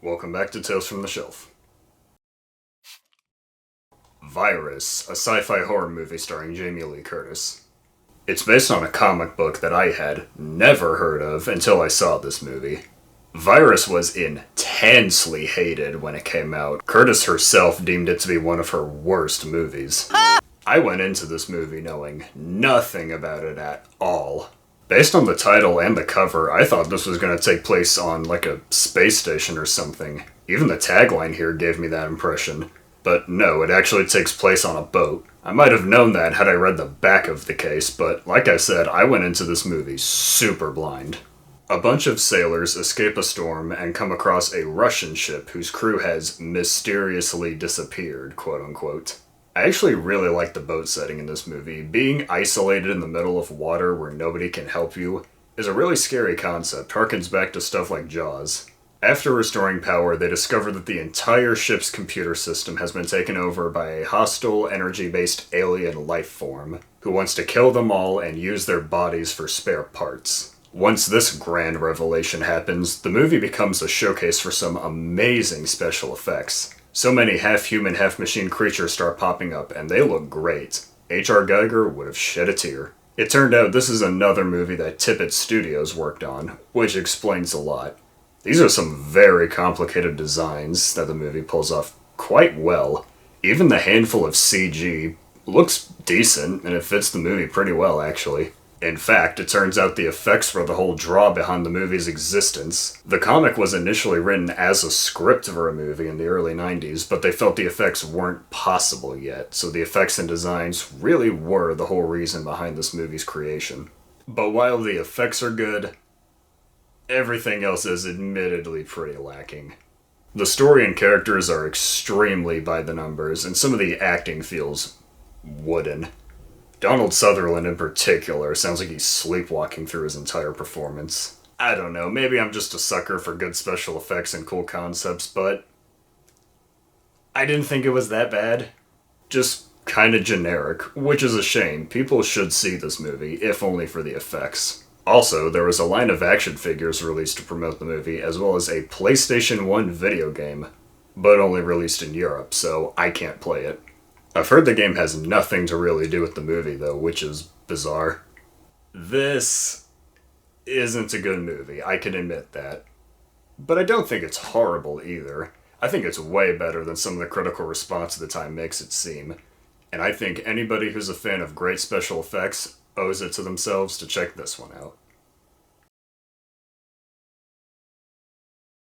Welcome back to Tales from the Shelf. Virus, a sci-fi horror movie starring Jamie Lee Curtis. It's based on a comic book that I had never heard of until I saw this movie. Virus was intensely hated when it came out. Curtis herself deemed it to be one of her worst movies. I went into this movie knowing nothing about it at all. Based on the title and the cover, I thought this was going to take place on like a space station or something. Even the tagline here gave me that impression. But no, it actually takes place on a boat. I might have known that had I read the back of the case, but like I said, I went into this movie super blind. A bunch of sailors escape a storm and come across a Russian ship whose crew has mysteriously disappeared, quote unquote. I actually really like the boat setting in this movie. Being isolated in the middle of water where nobody can help you is a really scary concept, harkens back to stuff like Jaws. After restoring power, they discover that the entire ship's computer system has been taken over by a hostile, energy-based alien life form, who wants to kill them all and use their bodies for spare parts. Once this grand revelation happens, the movie becomes a showcase for some amazing special effects. So many half-human, half-machine creatures start popping up, and they look great. H.R. Geiger would have shed a tear. It turned out this is another movie that Tippett Studios worked on, which explains a lot. These are some very complicated designs that the movie pulls off quite well. Even the handful of CG looks decent, and it fits the movie pretty well, actually. In fact, it turns out the effects were the whole draw behind the movie's existence. The comic was initially written as a script for a movie in the early 90s, but they felt the effects weren't possible yet, so the effects and designs really were the whole reason behind this movie's creation. But while the effects are good, everything else is admittedly pretty lacking. The story and characters are extremely by the numbers, and some of the acting feels wooden. Donald Sutherland in particular sounds like he's sleepwalking through his entire performance. I don't know, maybe I'm just a sucker for good special effects and cool concepts, but I didn't think it was that bad. Just kinda generic, which is a shame. People should see this movie, if only for the effects. Also, there was a line of action figures released to promote the movie, as well as a PlayStation 1 video game, but only released in Europe, so I can't play it. I've heard the game has nothing to really do with the movie, though, which is bizarre. This isn't a good movie, I can admit that. But I don't think it's horrible either. I think it's way better than some of the critical response at the time makes it seem. And I think anybody who's a fan of great special effects owes it to themselves to check this one out.